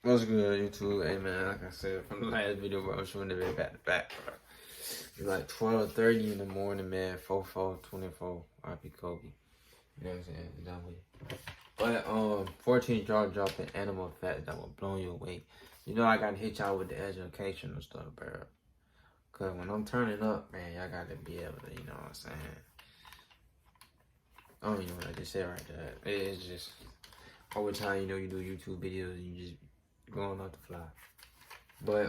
What's good, YouTube? Hey, man, like I said from the last video, bro, I was shooting the video back to back, bro. It's like 12:30 in the morning, man. 4/4/24. R.P. Kobe. You know what I'm saying? Done with it. But 14 dropping animal facts that will blow you away. You know I gotta hit y'all with the educational stuff, bro. Cause when I'm turning up, man, y'all gotta be able to, you know what I'm saying? I don't even know what I just said right there. It's just all the time, you know, you do YouTube videos and you just going off the fly. But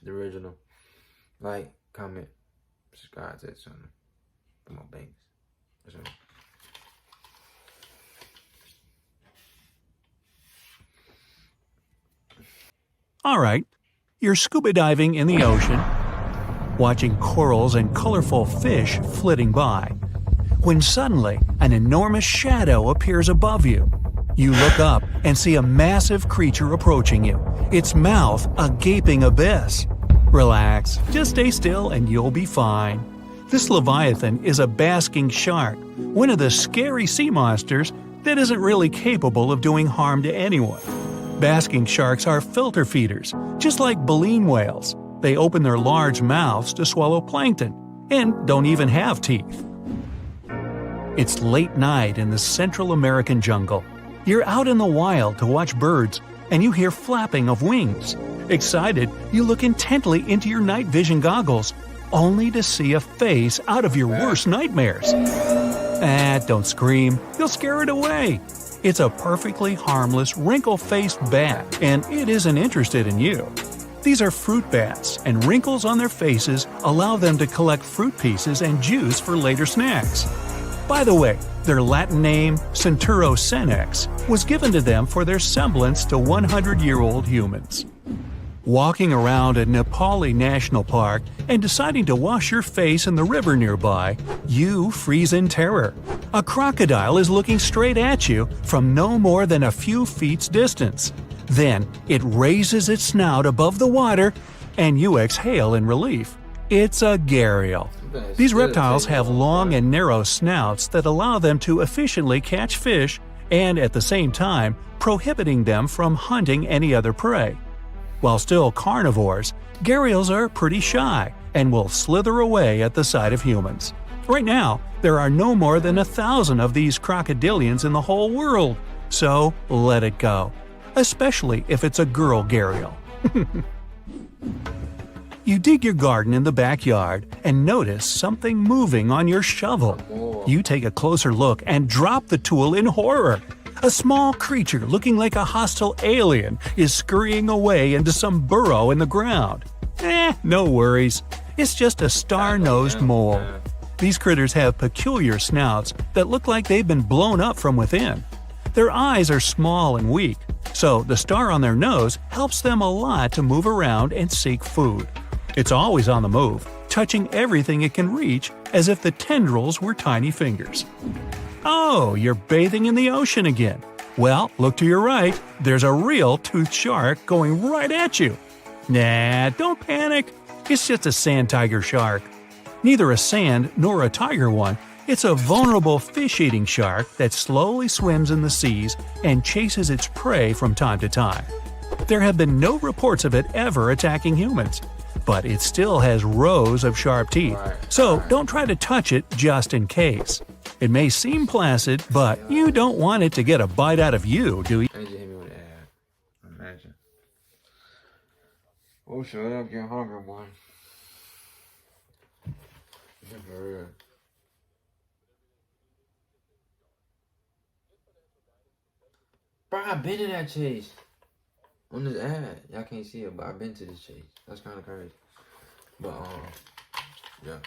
the original, like, comment, subscribe to that channel. Come on, banks. All right, you're scuba diving in the ocean, watching corals and colorful fish flitting by, when suddenly an enormous shadow appears above you. You look up and see a massive creature approaching you, its mouth a gaping abyss. Relax, just stay still and you'll be fine. This leviathan is a basking shark, one of the scary sea monsters that isn't really capable of doing harm to anyone. Basking sharks are filter feeders, just like baleen whales. They open their large mouths to swallow plankton, and don't even have teeth. It's late night in the Central American jungle. You're out in the wild to watch birds, and you hear flapping of wings. Excited, you look intently into your night vision goggles, only to see a face out of your worst nightmares. Don't scream, you'll scare it away. It's a perfectly harmless, wrinkle-faced bat, and it isn't interested in you. These are fruit bats, and wrinkles on their faces allow them to collect fruit pieces and juice for later snacks. By the way, their Latin name, Centuro senex, was given to them for their semblance to 100-year-old humans. Walking around a Nepali national park and deciding to wash your face in the river nearby, you freeze in terror. A crocodile is looking straight at you from no more than a few feet's distance. Then, it raises its snout above the water, and you exhale in relief. It's a gharial. These reptiles have long and narrow snouts that allow them to efficiently catch fish and, at the same time, prohibiting them from hunting any other prey. While still carnivores, gharials are pretty shy and will slither away at the sight of humans. Right now, there are no more than 1,000 of these crocodilians in the whole world, so let it go. Especially if it's a girl gharial. You dig your garden in the backyard and notice something moving on your shovel. You take a closer look and drop the tool in horror. A small creature looking like a hostile alien is scurrying away into some burrow in the ground. No worries. It's just a star-nosed mole. These critters have peculiar snouts that look like they've been blown up from within. Their eyes are small and weak, so the star on their nose helps them a lot to move around and seek food. It's always on the move, touching everything it can reach as if the tendrils were tiny fingers. Oh, you're bathing in the ocean again. Well, look to your right, there's a real toothed shark going right at you. Nah, don't panic. It's just a sand tiger shark. Neither a sand nor a tiger one, it's a vulnerable fish-eating shark that slowly swims in the seas and chases its prey from time to time. There have been no reports of it ever attacking humans, but it still has rows of sharp teeth, so don't try to touch it just in case. It may seem placid, but you don't want it to get a bite out of you, do you? They just hit me with an ad. Imagine. Oh, shut up, get hungry, boy. For real. Bro, I've been to that chase. On this ad. Y'all can't see it, but I've been to this chase. That's kind of crazy. But, yeah.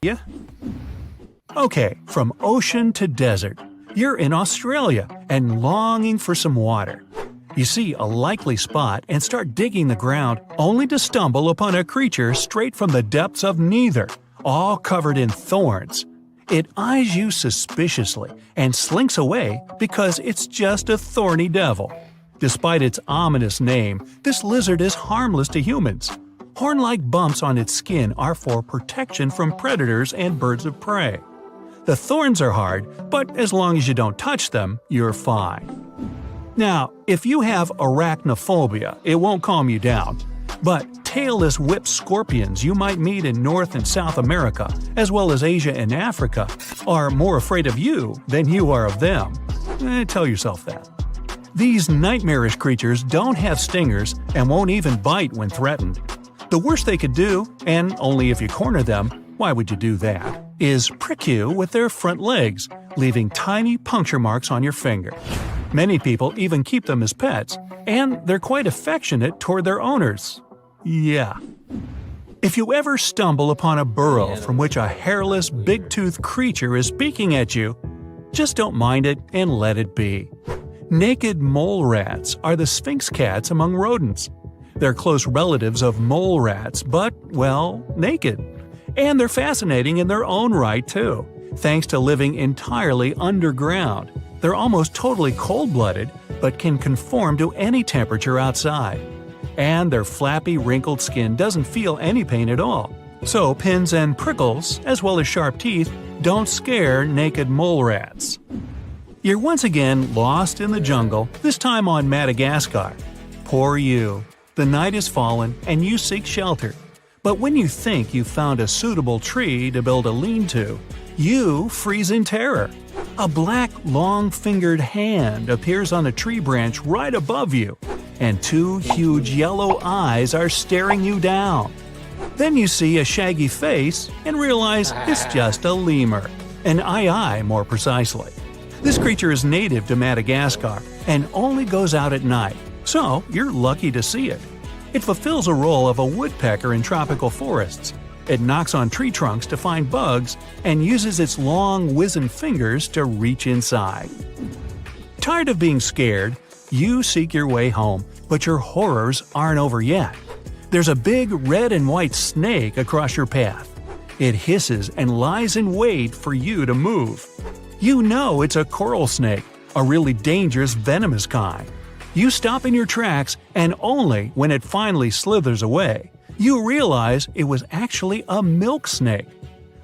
Yeah? Okay, from ocean to desert, you're in Australia and longing for some water. You see a likely spot and start digging the ground only to stumble upon a creature straight from the depths of neither, all covered in thorns. It eyes you suspiciously and slinks away because it's just a thorny devil. Despite its ominous name, this lizard is harmless to humans. Horn-like bumps on its skin are for protection from predators and birds of prey. The thorns are hard, but as long as you don't touch them, you're fine. Now, if you have arachnophobia, it won't calm you down. But tailless whip scorpions you might meet in North and South America, as well as Asia and Africa, are more afraid of you than you are of them. Tell yourself that. These nightmarish creatures don't have stingers and won't even bite when threatened. The worst they could do, and only if you corner them, why would you do that, is prick you with their front legs, leaving tiny puncture marks on your finger. Many people even keep them as pets, and they're quite affectionate toward their owners. Yeah. If you ever stumble upon a burrow from which a hairless, big-toothed creature is peeking at you, just don't mind it and let it be. Naked mole rats are the sphinx cats among rodents. They're close relatives of mole rats, but, well, naked. And they're fascinating in their own right, too. Thanks to living entirely underground, they're almost totally cold-blooded, but can conform to any temperature outside. And their flappy, wrinkled skin doesn't feel any pain at all. So pins and prickles, as well as sharp teeth, don't scare naked mole rats. You're once again lost in the jungle, this time on Madagascar. Poor you. The night has fallen, and you seek shelter. But when you think you've found a suitable tree to build a lean-to, you freeze in terror. A black, long-fingered hand appears on a tree branch right above you, and two huge yellow eyes are staring you down. Then you see a shaggy face and realize it's just a lemur, an aye-aye more precisely. This creature is native to Madagascar and only goes out at night, so you're lucky to see it. It fulfills a role of a woodpecker in tropical forests. It knocks on tree trunks to find bugs and uses its long, wizened fingers to reach inside. Tired of being scared, you seek your way home, but your horrors aren't over yet. There's a big red and white snake across your path. It hisses and lies in wait for you to move. You know it's a coral snake, a really dangerous, venomous kind. You stop in your tracks, and only when it finally slithers away, you realize it was actually a milk snake.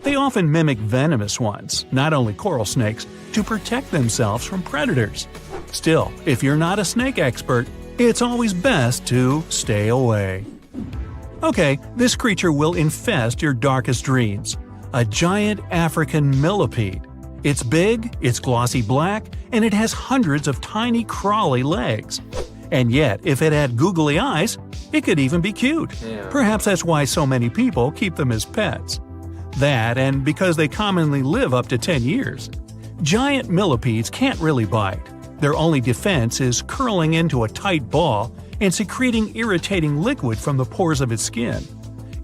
They often mimic venomous ones, not only coral snakes, to protect themselves from predators. Still, if you're not a snake expert, it's always best to stay away. Okay, this creature will infest your darkest dreams. A giant African millipede. It's big, it's glossy black, and it has hundreds of tiny crawly legs. And yet, if it had googly eyes, it could even be cute. Yeah. Perhaps that's why so many people keep them as pets. That, and because they commonly live up to 10 years. Giant millipedes can't really bite. Their only defense is curling into a tight ball and secreting irritating liquid from the pores of its skin.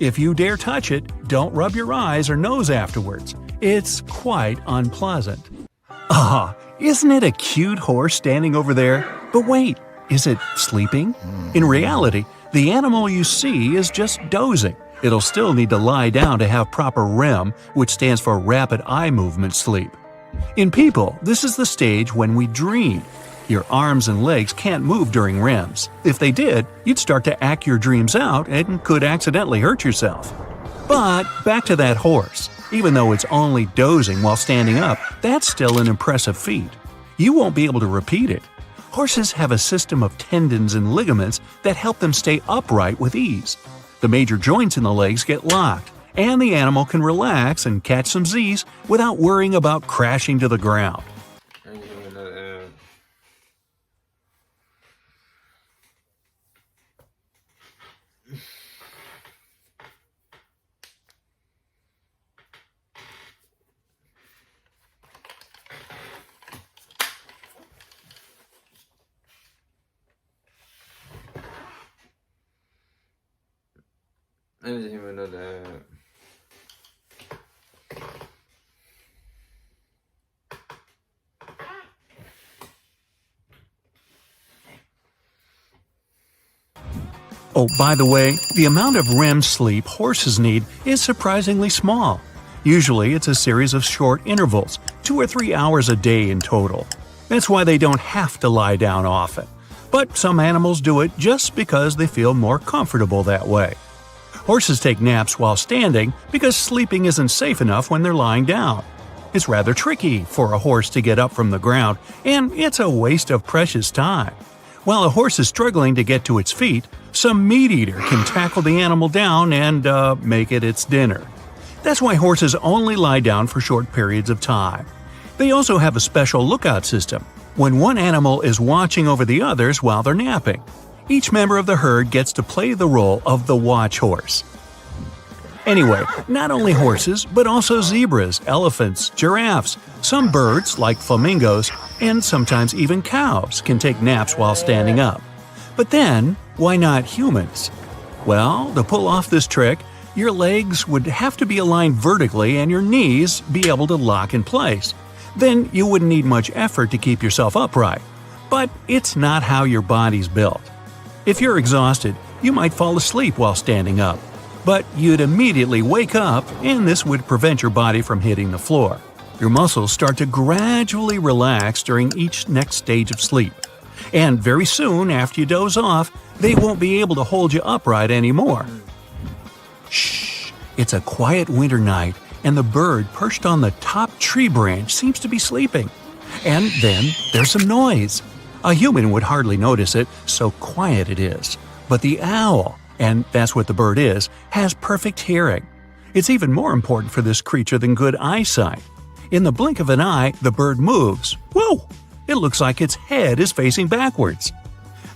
If you dare touch it, don't rub your eyes or nose afterwards. It's quite unpleasant. Ah, isn't it a cute horse standing over there? But wait, is it sleeping? In reality, the animal you see is just dozing. It'll still need to lie down to have proper REM, which stands for rapid eye movement sleep. In people, this is the stage when we dream. Your arms and legs can't move during REMs. If they did, you'd start to act your dreams out and could accidentally hurt yourself. But back to that horse. Even though it's only dozing while standing up, that's still an impressive feat. You won't be able to repeat it. Horses have a system of tendons and ligaments that help them stay upright with ease. The major joints in the legs get locked, and the animal can relax and catch some Z's without worrying about crashing to the ground. I didn't even know that. Oh, by the way, the amount of REM sleep horses need is surprisingly small. Usually it's a series of short intervals, 2 or 3 hours a day in total. That's why they don't have to lie down often. But some animals do it just because they feel more comfortable that way. Horses take naps while standing because sleeping isn't safe enough when they're lying down. It's rather tricky for a horse to get up from the ground, and it's a waste of precious time. While a horse is struggling to get to its feet, some meat-eater can tackle the animal down and make it its dinner. That's why horses only lie down for short periods of time. They also have a special lookout system, when one animal is watching over the others while they're napping. Each member of the herd gets to play the role of the watch horse. Anyway, not only horses, but also zebras, elephants, giraffes, some birds, like flamingos, and sometimes even cows can take naps while standing up. But then, why not humans? Well, to pull off this trick, your legs would have to be aligned vertically and your knees be able to lock in place. Then you wouldn't need much effort to keep yourself upright. But it's not how your body's built. If you're exhausted, you might fall asleep while standing up. But you'd immediately wake up, and this would prevent your body from hitting the floor. Your muscles start to gradually relax during each next stage of sleep. And very soon, after you doze off, they won't be able to hold you upright anymore. Shh! It's a quiet winter night, and the bird perched on the top tree branch seems to be sleeping. And then there's some noise. A human would hardly notice it, so quiet it is. But the owl, and that's what the bird is, has perfect hearing. It's even more important for this creature than good eyesight. In the blink of an eye, the bird moves. Whoa! It looks like its head is facing backwards.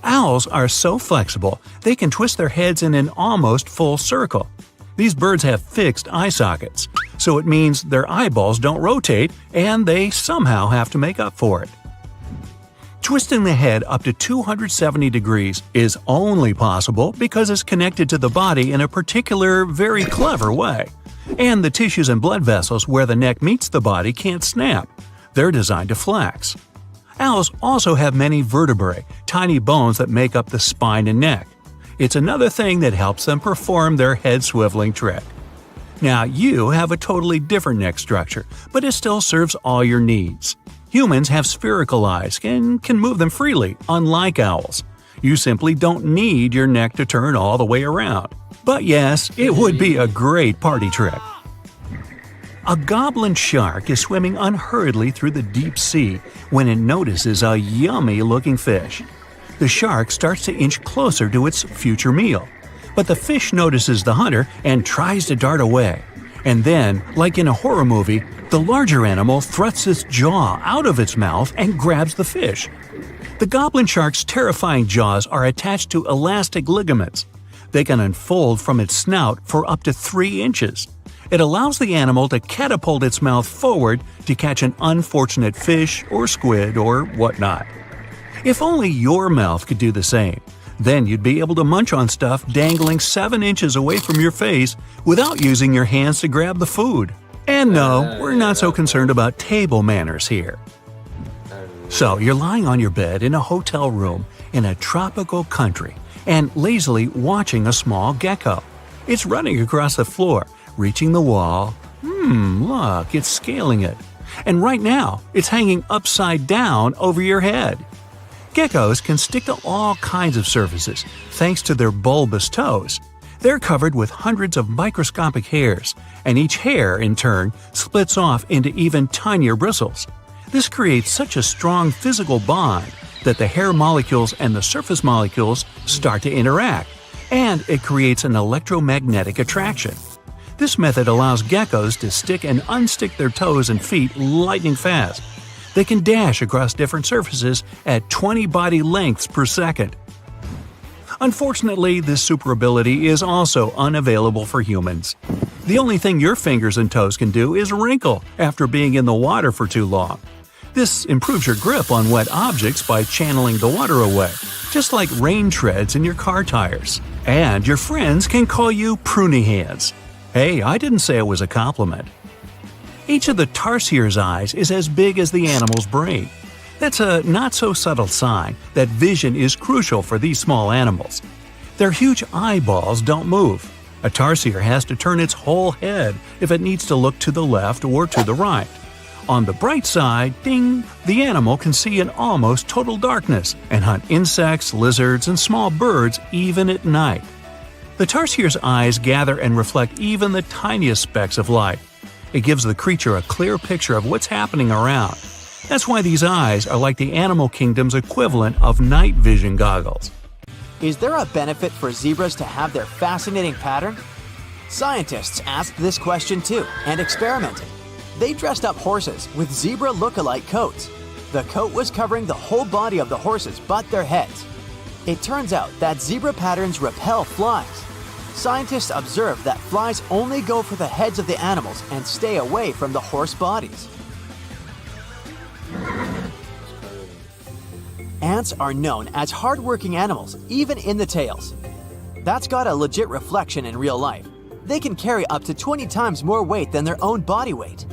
Owls are so flexible, they can twist their heads in an almost full circle. These birds have fixed eye sockets, so it means their eyeballs don't rotate, and they somehow have to make up for it. Twisting the head up to 270 degrees is only possible because it's connected to the body in a particular, very clever way. And the tissues and blood vessels where the neck meets the body can't snap. They're designed to flex. Owls also have many vertebrae, tiny bones that make up the spine and neck. It's another thing that helps them perform their head-swiveling trick. Now, you have a totally different neck structure, but it still serves all your needs. Humans have spherical eyes and can move them freely, unlike owls. You simply don't need your neck to turn all the way around. But yes, it would be a great party trick. A goblin shark is swimming unhurriedly through the deep sea when it notices a yummy-looking fish. The shark starts to inch closer to its future meal. But the fish notices the hunter and tries to dart away. And then, like in a horror movie, the larger animal thrusts its jaw out of its mouth and grabs the fish. The goblin shark's terrifying jaws are attached to elastic ligaments. They can unfold from its snout for up to 3 inches. It allows the animal to catapult its mouth forward to catch an unfortunate fish or squid or whatnot. If only your mouth could do the same. Then you'd be able to munch on stuff dangling 7 inches away from your face without using your hands to grab the food. And no, we're not so concerned about table manners here. So you're lying on your bed in a hotel room in a tropical country and lazily watching a small gecko. It's running across the floor, reaching the wall. Look, it's scaling it. And right now, it's hanging upside down over your head. Geckos can stick to all kinds of surfaces thanks to their bulbous toes. They're covered with hundreds of microscopic hairs, and each hair, in turn, splits off into even tinier bristles. This creates such a strong physical bond that the hair molecules and the surface molecules start to interact, and it creates an electromagnetic attraction. This method allows geckos to stick and unstick their toes and feet lightning fast. They can dash across different surfaces at 20 body lengths per second. Unfortunately, this super ability is also unavailable for humans. The only thing your fingers and toes can do is wrinkle after being in the water for too long. This improves your grip on wet objects by channeling the water away, just like rain treads in your car tires. And your friends can call you pruny hands. Hey, I didn't say it was a compliment. Each of the tarsiers' eyes is as big as the animal's brain. That's a not-so-subtle sign that vision is crucial for these small animals. Their huge eyeballs don't move. A tarsier has to turn its whole head if it needs to look to the left or to the right. On the bright side, ding, the animal can see in almost total darkness and hunt insects, lizards, and small birds even at night. The tarsier's eyes gather and reflect even the tiniest specks of light. It gives the creature a clear picture of what's happening around. That's why these eyes are like the animal kingdom's equivalent of night vision goggles. Is there a benefit for zebras to have their fascinating pattern? Scientists asked this question too and experimented. They dressed up horses with zebra look-alike coats. The coat was covering the whole body of the horses but their heads. It turns out that zebra patterns repel flies. Scientists observed that flies only go for the heads of the animals and stay away from the horse bodies. Ants are known as hard-working animals, even in the tails. That's got a legit reflection in real life. They can carry up to 20 times more weight than their own body weight.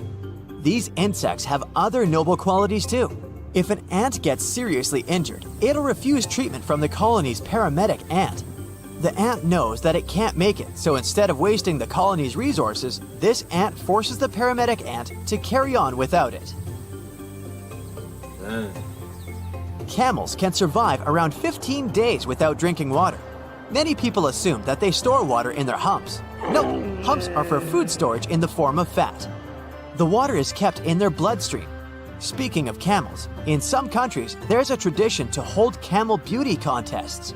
These insects have other noble qualities too. If an ant gets seriously injured, it'll refuse treatment from the colony's paramedic ant. The ant knows that it can't make it, so instead of wasting the colony's resources, this ant forces the paramedic ant to carry on without it. Camels can survive around 15 days without drinking water. Many people assume that they store water in their humps. No, humps are for food storage in the form of fat. The water is kept in their bloodstream. Speaking of camels, in some countries, there's a tradition to hold camel beauty contests.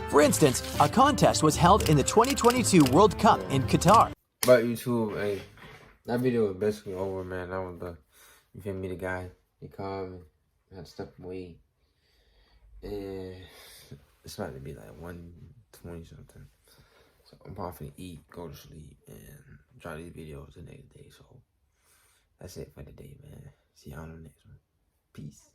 For instance, a contest was held in the 2022 World Cup in Qatar. But YouTube, hey, that video was basically over, man. That was you feel me, the guy, he called me, I had to step away. And it's about to be like 1:20 something. So I'm probably gonna eat, go to sleep, and try these videos the next day. So that's it for today, man. See y'all on the next one. Peace.